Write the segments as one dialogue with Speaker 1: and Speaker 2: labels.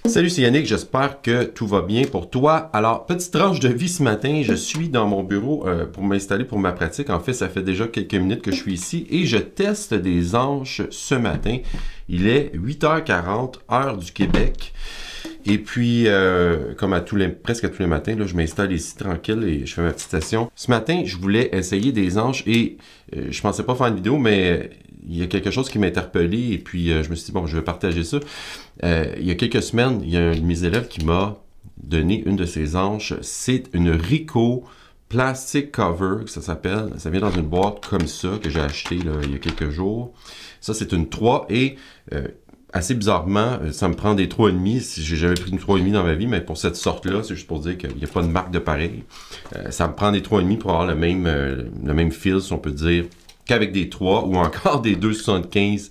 Speaker 1: Salut, c'est Yannick, j'espère que tout va bien pour toi. Alors, petite tranche de vie ce matin, je suis dans mon bureau pour m'installer pour ma pratique. En fait, ça fait déjà quelques minutes que je suis ici et je teste des hanches ce matin. Il est 8h40, heure du Québec. Et puis, comme presque à tous les matins, là, je m'installe ici tranquille et je fais ma petite session. Ce matin, je voulais essayer des hanches et je pensais pas faire une vidéo, mais il y a quelque chose qui m'a interpellé et puis je me suis dit, bon, je vais partager ça. Il y a quelques semaines, il y a un de mes élèves qui m'a donné une de ses hanches. C'est une Ricoh Plastic Cover, que ça s'appelle. Ça vient dans une boîte comme ça, que j'ai acheté là, il y a quelques jours. Ça, c'est une 3 et assez bizarrement, ça me prend des 3,5. J'ai jamais pris une 3,5 dans ma vie, mais pour cette sorte-là, c'est juste pour dire qu'il n'y a pas de marque de pareil. Ça me prend des 3,5 pour avoir le même feel, si on peut dire, qu'avec des 3 ou encore des 2,75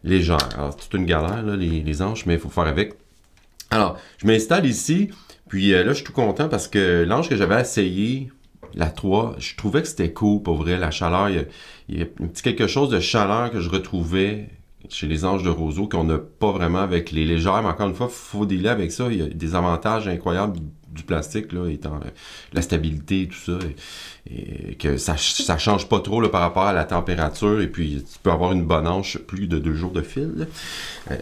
Speaker 1: légères. Alors, c'est toute une galère, là, les hanches, mais il faut faire avec. Alors, je m'installe ici, puis là, je suis tout content parce que l'anche que j'avais essayé, la 3, je trouvais que c'était cool, pour vrai, la chaleur. Il y a un petit quelque chose de chaleur que je retrouvais chez les anges de roseau qu'on n'a pas vraiment avec les légères, mais encore une fois, il faut dealer avec ça. Il y a des avantages incroyables du plastique, là, étant la stabilité et tout ça, et que ça change pas trop là, par rapport à la température, et puis tu peux avoir une bonne hanche plus de 2 jours de fil,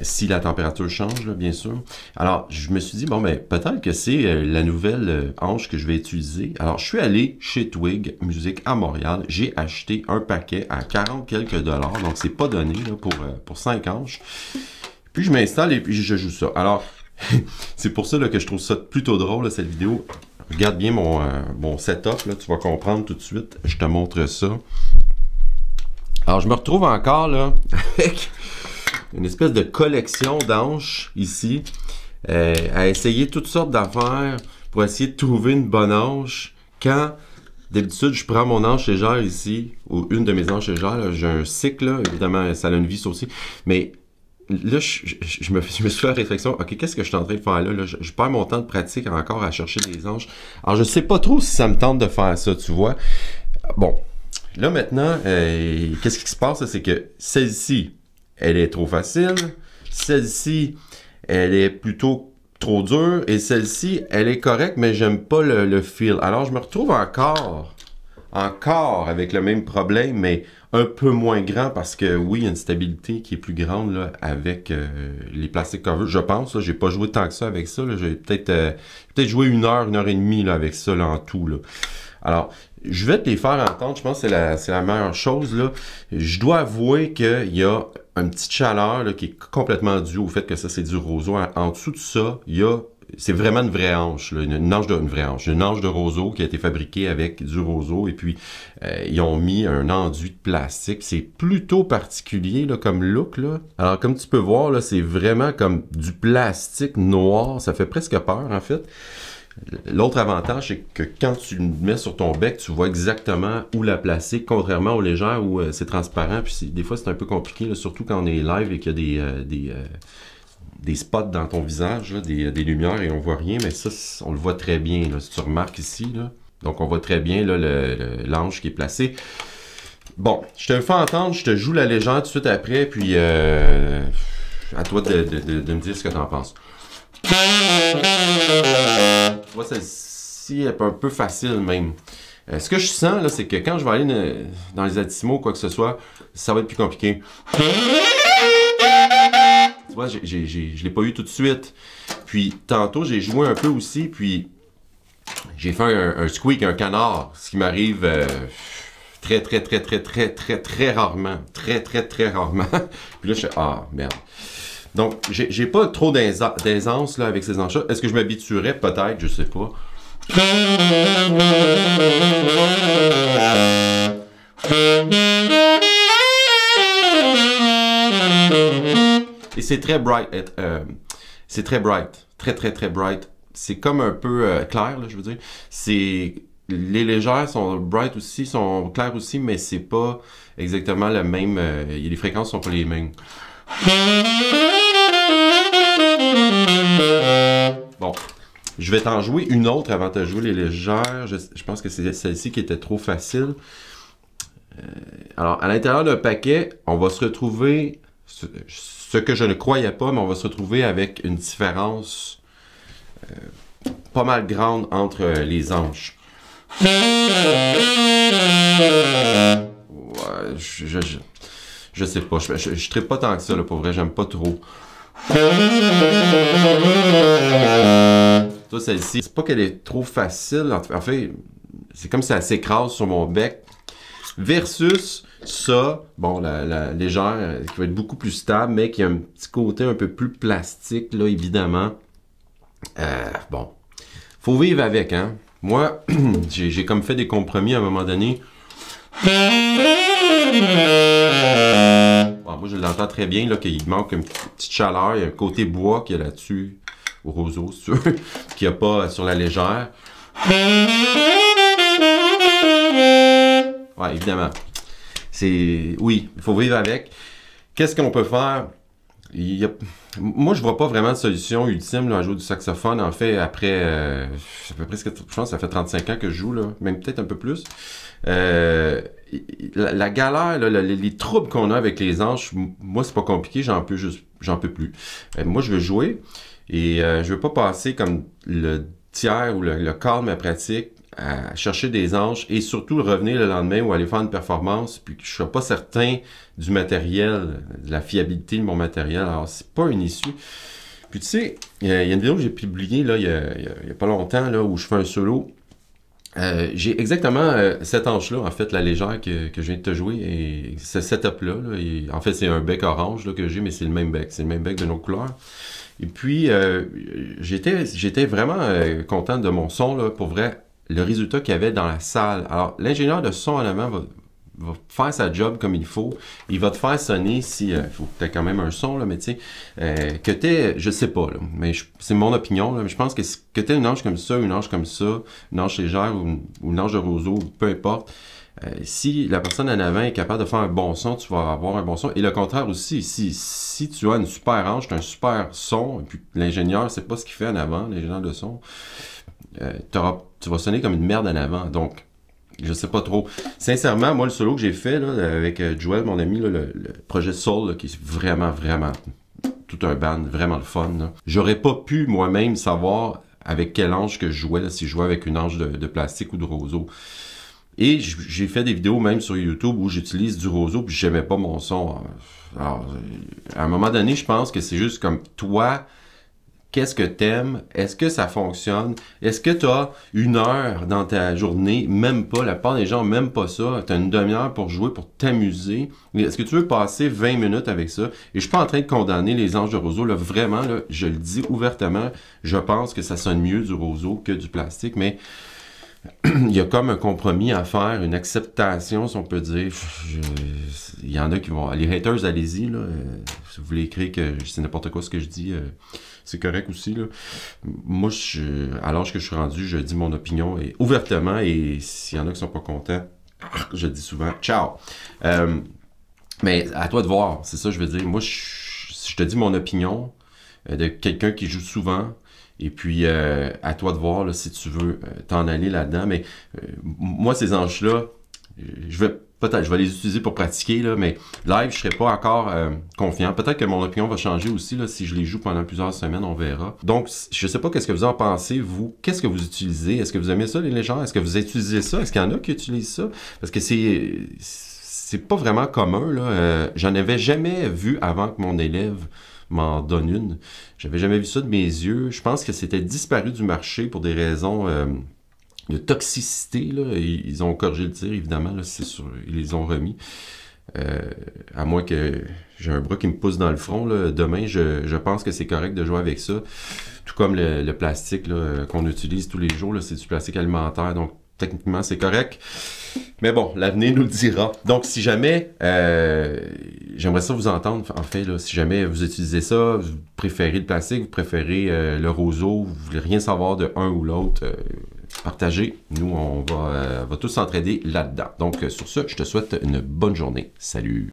Speaker 1: si la température change, là, bien sûr. Alors, je me suis dit, bon, ben, peut-être que c'est la nouvelle hanche que je vais utiliser. Alors, je suis allé chez Twig Musique à Montréal, j'ai acheté un paquet à 40 quelques dollars, donc c'est pas donné là, pour 5 hanches. Puis je m'installe et puis je joue ça. Alors, c'est pour ça là, que je trouve ça plutôt drôle, là, cette vidéo. Regarde bien mon setup, là, tu vas comprendre tout de suite. Je te montre ça. Alors, je me retrouve encore là avec une espèce de collection d'hanches ici, à essayer toutes sortes d'affaires pour essayer de trouver une bonne hanche. Quand d'habitude, je prends mon hanche légère ici, ou une de mes hanches légères, j'ai un cycle, là, évidemment, ça a une vis ça aussi, mais là, je me suis fait la réflexion, ok, qu'est-ce que je suis en train de faire là? Je perds mon temps de pratique encore à chercher des hanches. Alors, je sais pas trop si ça me tente de faire ça, tu vois. Bon, là maintenant, qu'est-ce qui se passe? C'est que celle-ci, elle est trop facile. Celle-ci, elle est plutôt trop dure. Et celle-ci, elle est correcte, mais j'aime pas le feel. Alors, je me retrouve encore avec le même problème, mais un peu moins grand parce que oui, il y a une stabilité qui est plus grande là, avec les plastic covers, je pense. J'ai pas joué tant que ça avec ça. J'ai peut-être joué une heure et demie là, avec ça là, en tout. Là. Alors, je vais te les faire entendre. Je pense que c'est la meilleure chose. Là. Je dois avouer qu'il y a une petite chaleur là, qui est complètement due au fait que ça, c'est du roseau. En dessous de ça, il y a c'est vraiment une vraie hanche, là, une hanche de roseau qui a été fabriquée avec du roseau et puis ils ont mis un enduit de plastique. C'est plutôt particulier là, comme look. Là. Alors comme tu peux voir, là, c'est vraiment comme du plastique noir. Ça fait presque peur en fait. L'autre avantage, c'est que quand tu le mets sur ton bec, tu vois exactement où la placer, contrairement aux légères où c'est transparent. Puis des fois, c'est un peu compliqué, là, surtout quand on est live et qu'il y a des spots dans ton visage, là, des lumières et on voit rien, mais ça, on le voit très bien, là, si tu remarques ici. Là. Donc, on voit très bien l'ange qui est placé. Bon, je te le fais entendre, je te joue la légende tout de suite après, puis à toi de me dire ce que tu en penses. Tu vois, celle-ci est un peu facile même. Ce que je sens, là, c'est que quand je vais aller dans les Altissimo ou quoi que ce soit, ça va être plus compliqué. Tu vois, je l'ai pas eu tout de suite. Puis, tantôt, j'ai joué un peu aussi, puis j'ai fait un squeak, un canard, ce qui m'arrive très rarement. Très rarement. Puis là, je fais, ah, merde. Donc, j'ai pas trop d'aisance là, avec ces hanches-là. Est-ce que je m'habituerais? Peut-être, je sais pas. Et c'est très bright. C'est très bright. Très bright. C'est comme un peu clair, là, je veux dire. Les légères sont bright aussi, sont claires aussi, mais c'est pas exactement le même. Les fréquences sont pas les mêmes. Bon, je vais t'en jouer une autre avant de jouer les légères. Je pense que c'est celle-ci qui était trop facile. Alors, à l'intérieur d'un paquet, on va se retrouver ce que je ne croyais pas, mais on va se retrouver avec une différence pas mal grande entre les hanches. Ouais, je sais pas, je trippe pas tant que ça, là, pour vrai, j'aime pas trop. Toi, celle-ci, c'est pas qu'elle est trop facile, en fait, c'est comme si elle s'écrase sur mon bec. Versus ça, bon, la légère, qui va être beaucoup plus stable, mais qui a un petit côté un peu plus plastique, là, évidemment. Bon, faut vivre avec, hein. Moi, j'ai comme fait des compromis à un moment donné. Bon, moi, je l'entends très bien, là, qu'il manque une petite chaleur. Il y a un côté bois qu'il y a là-dessus, au roseau, c'est sûr, qu'il n'y a pas sur la légère. Ouais, évidemment. Oui, il faut vivre avec. Qu'est-ce qu'on peut faire? Moi, je vois pas vraiment de solution ultime là, à jouer du saxophone. En fait, après, ça fait presque, je pense que ça fait 35 ans que je joue, là, même peut-être un peu plus. La galère, là, les troubles qu'on a avec les hanches, moi, c'est pas compliqué, j'en peux plus. Moi, je veux jouer et je veux pas passer comme le tiers ou le quart de ma pratique à chercher des hanches et surtout revenir le lendemain ou aller faire une performance puis que je sois pas certain du matériel, de la fiabilité de mon matériel. Alors, c'est pas une issue. Puis tu sais, il y a une vidéo que j'ai publiée là, il y a pas longtemps là, où je fais un solo. J'ai exactement cette hanche-là, en fait, la légère que je viens de te jouer, et ce setup-là, en fait, c'est un bec orange là, que j'ai, mais c'est le même bec. C'est le même bec de nos couleurs. Et puis, j'étais vraiment content de mon son, là, pour vrai, le résultat qu'il y avait dans la salle. Alors, l'ingénieur de son en avant va faire sa job comme il faut. Il va te faire sonner si... il faut que tu aies quand même un son, là, mais tu sais, que tu aies... Je sais pas, là, mais c'est mon opinion, là, mais je pense que tu aies une hanche comme ça, une hanche comme ça, une hanche légère ou une hanche de roseau, peu importe, si la personne en avant est capable de faire un bon son, tu vas avoir un bon son. Et le contraire aussi, si tu as une super hanche, tu as un super son, et puis l'ingénieur sait pas ce qu'il fait en avant, l'ingénieur de son, tu vas sonner comme une merde en avant. Donc, je sais pas trop. Sincèrement, moi, le solo que j'ai fait là, avec Joel, mon ami, là, le projet Soul, là, qui est vraiment, vraiment tout un band, vraiment le fun. J'aurais pas pu moi-même savoir avec quelle hanche que je jouais, là, si je jouais avec une hanche de plastique ou de roseau. Et j'ai fait des vidéos même sur YouTube où j'utilise du roseau puis j'aimais pas mon son. Alors, à un moment donné, je pense que c'est juste comme toi, qu'est-ce que t'aimes? Est-ce que ça fonctionne? Est-ce que tu as une heure dans ta journée? Même pas. La plupart des gens même pas ça. Tu as une demi-heure pour jouer, pour t'amuser. Est-ce que tu veux passer 20 minutes avec ça? Et je suis pas en train de condamner les anges de roseau. Là, vraiment, là, je le dis ouvertement, je pense que ça sonne mieux du roseau que du plastique, mais il y a comme un compromis à faire, une acceptation, si on peut dire. Il y en a qui vont... Les haters, allez-y, là. Si vous voulez écrire que c'est n'importe quoi ce que je dis, c'est correct aussi, là. Moi, à l'âge que je suis rendu, je dis mon opinion et ouvertement, et s'il y en a qui sont pas contents, je dis souvent « ciao ». Mais à toi de voir, c'est ça que je veux dire. Moi, si je te dis mon opinion de quelqu'un qui joue souvent, et puis, à toi de voir là, si tu veux t'en aller là-dedans. Mais moi, ces hanches-là, je vais les utiliser pour pratiquer, là, mais live, je ne serai pas encore confiant. Peut-être que mon opinion va changer aussi là, si je les joue pendant plusieurs semaines, on verra. Donc, je ne sais pas qu'est-ce que vous en pensez, vous. Qu'est-ce que vous utilisez? Est-ce que vous aimez ça, les légères? Est-ce que vous utilisez ça? Est-ce qu'il y en a qui utilisent ça? Parce que c'est pas vraiment commun, là. J'en avais jamais vu avant que mon élève m'en donne une. J'avais jamais vu ça de mes yeux. Je pense que c'était disparu du marché pour des raisons de toxicité. Là. Ils ont corrigé le tir, évidemment. Là, c'est sûr, ils les ont remis. À moins que j'ai un bras qui me pousse dans le front. Là. Demain, je pense que c'est correct de jouer avec ça. Tout comme le plastique qu'on utilise tous les jours. C'est du plastique alimentaire. Donc, techniquement, c'est correct. Mais bon, l'avenir nous le dira. Donc, si jamais, j'aimerais ça vous entendre, en fait, là, si jamais vous utilisez ça, vous préférez le plastique, vous préférez le roseau, vous voulez rien savoir de un ou l'autre, partagez. Nous, on va tous s'entraider là-dedans. Donc, sur ce, je te souhaite une bonne journée. Salut!